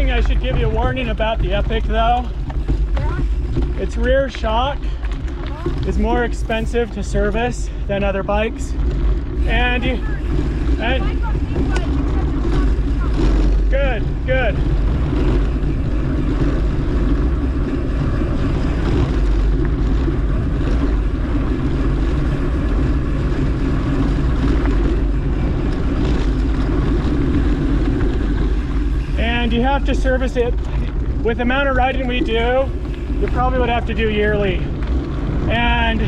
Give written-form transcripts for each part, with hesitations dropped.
thing I should give you a warning about the Epic though. Its rear shock is more expensive to service than other bikes. And good. And you have to service it with the amount of riding we do. You probably would have to do yearly. And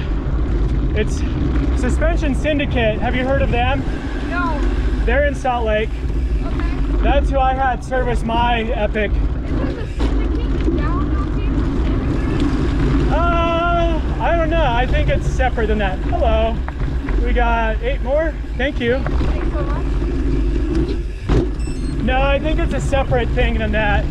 it's Suspension Syndicate. Have you heard of them? No. They're in Salt Lake. Okay. That's who I had service my Epic. Is it the Syndicate downhill team? I don't know. I think it's separate than that. Hello. We got 8 more. Thank you. Thanks so much. No, I think it's a separate thing than that.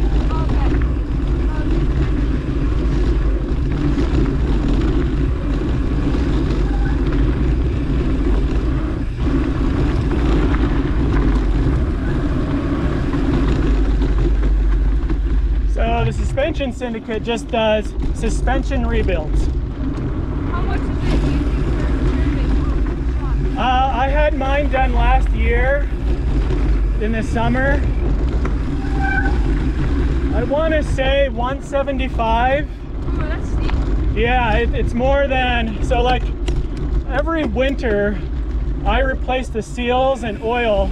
So the Suspension Syndicate just does suspension rebuilds. How much is it usually for I had mine done last year in the summer. I want to say 175. Oh, that's steep. Yeah, it's more than, so like every winter I replace the seals and oil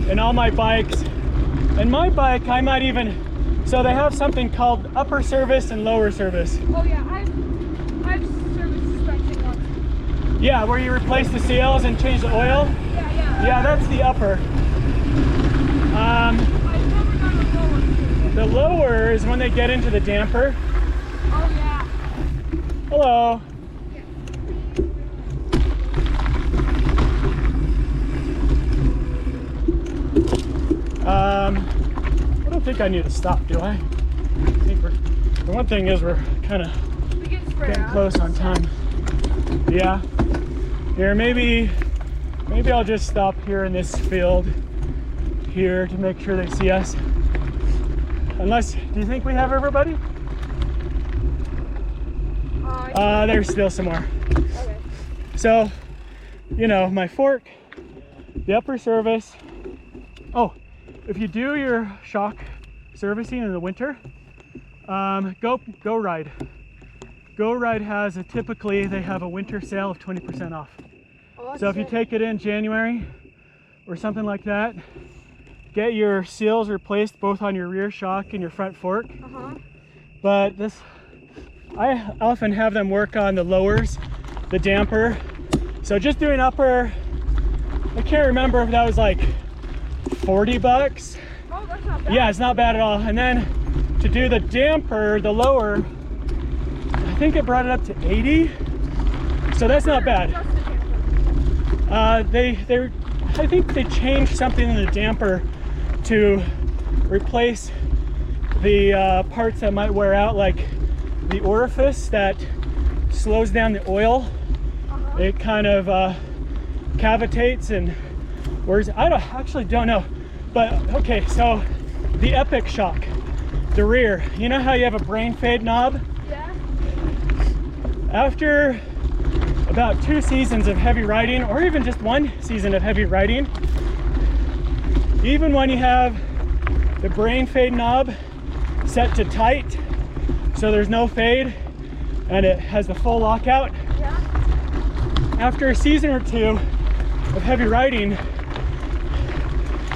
in all my bikes. And my bike, I might even, so they have something called upper service and lower service. Oh yeah, I've serviced suspension once. Yeah, where you replace the seals and change the oil. Yeah. Yeah, that's the upper. I've never done the lower. The lower is when they get into the damper. Oh yeah. Hello. I don't think I need to stop, do I? I think the one thing is we're kind of getting close on time. Yeah. Here, maybe I'll just stop here in this field here to make sure they see us. Unless, do you think we have everybody? There's still some more. Okay. So, you know, my fork, the upper service. Oh, if you do your shock servicing in the winter, Go Ride. Go Ride has typically they have a winter sale of 20% off. Oh, so if you take it in January or something like that, get your seals replaced both on your rear shock and your front fork. But I often have them work on the lowers, the damper. So just doing upper, I can't remember if that was like 40 bucks. Oh, that's not bad. Yeah, it's not bad at all. And then to do the damper, the lower, I think it brought it up to 80. So that's not bad. I think they changed something in the damper to replace the parts that might wear out, like the orifice that slows down the oil. It kind of cavitates and where's, I actually don't know. But okay, so the Epic shock, the rear, you know how you have a brain fade knob? Yeah. After about 2 seasons of heavy riding, or even just 1 season of heavy riding, even when you have the brain fade knob set to tight, so there's no fade, and it has the full lockout, after a season or 2 of heavy riding,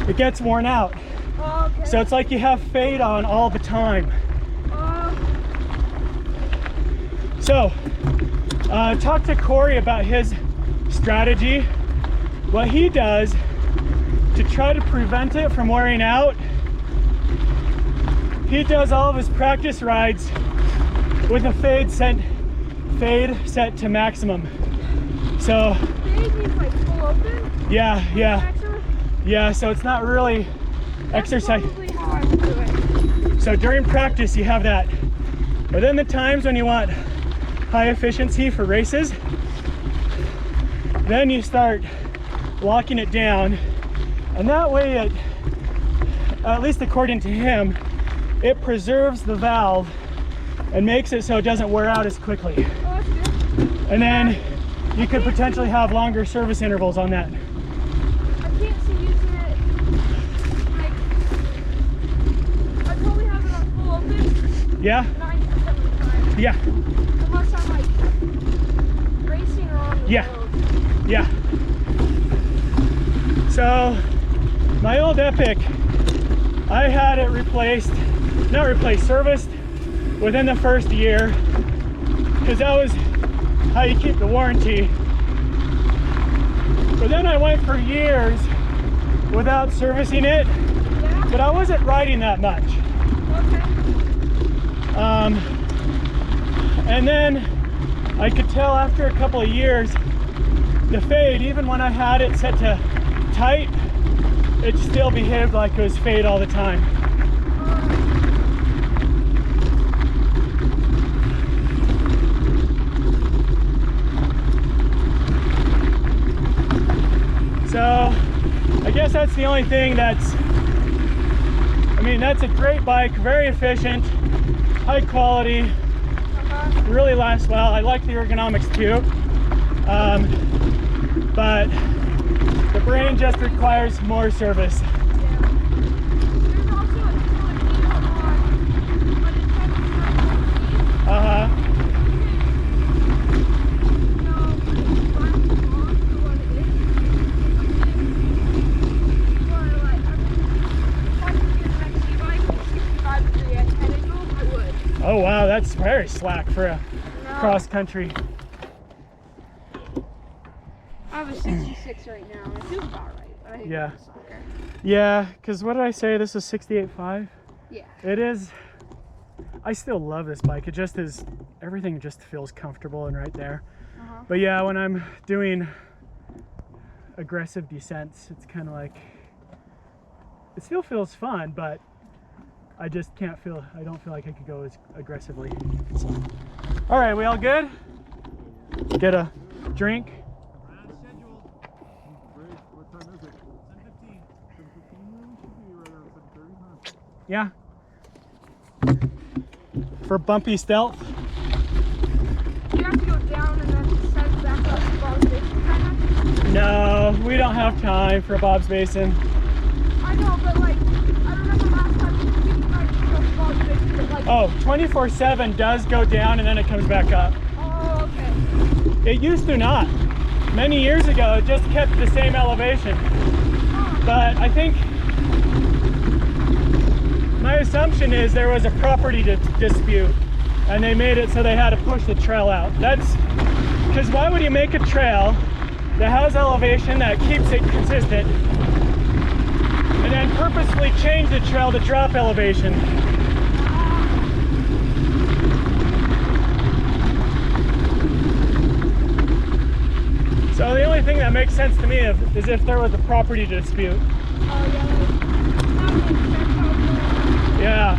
it gets worn out. Oh, okay. So it's like you have fade on all the time. So, talk to Corey about his strategy. What he does to try to prevent it from wearing out, he does all of his practice rides with a fade set to maximum. So, Fade means like full open? Yeah, so it's not really exercise. That's probably how I would do it. So during practice you have that. But then the times when you want high efficiency for races, then you start locking it down, and that way it, at least according to him, it preserves the valve and makes it so it doesn't wear out as quickly. Oh, that's good. And then you could potentially have longer service intervals on that. I can't see using it. Like, I probably have it on full open Yeah? 90% of the time. Yeah. Unless I'm like racing or on the Yeah. road. Yeah. So my old Epic, I had it serviced within the first year, because that was how you keep the warranty. But then I went for years without servicing it, Yeah? but I wasn't riding that much. Okay. And then I could tell after a couple of years, the fade, even when I had it set to tight, it still behaved like it was fade all the time. So I guess that's the only thing that's, I mean, that's a great bike, very efficient, high quality, really lasts well. I like the ergonomics too. But the brain just requires more service. Yeah. There's also a deal on unintentional. Uh-huh. Oh wow, that's very slack for a cross country. I have a 66 right now, and it feels about right. But I think Yeah. it's slacker. Yeah, because what did I say? This is 68.5? Yeah. It is. I still love this bike. It just is, everything just feels comfortable and right there. But yeah, when I'm doing aggressive descents, it's kind of like, it still feels fun, but I just can't feel, I don't feel like I could go as aggressively. So. All right, we all good? Get a drink? Yeah. For bumpy stealth? You have to go down and then send back up to Bob's Basin, kind of? No, we don't have time for Bob's Basin. I know, but like, I remember last time you guys go to Bob's Basin, but like... Oh, 24/7 does go down and then it comes back up. Oh, okay. It used to not. Many years ago, it just kept the same elevation. But I think my assumption is there was a property dispute and they made it so they had to push the trail out. That's because why would you make a trail that has elevation that keeps it consistent and then purposefully change the trail to drop elevation? So the only thing that makes sense to me is if there was a property dispute. Oh, yeah. That makes sense. Yeah.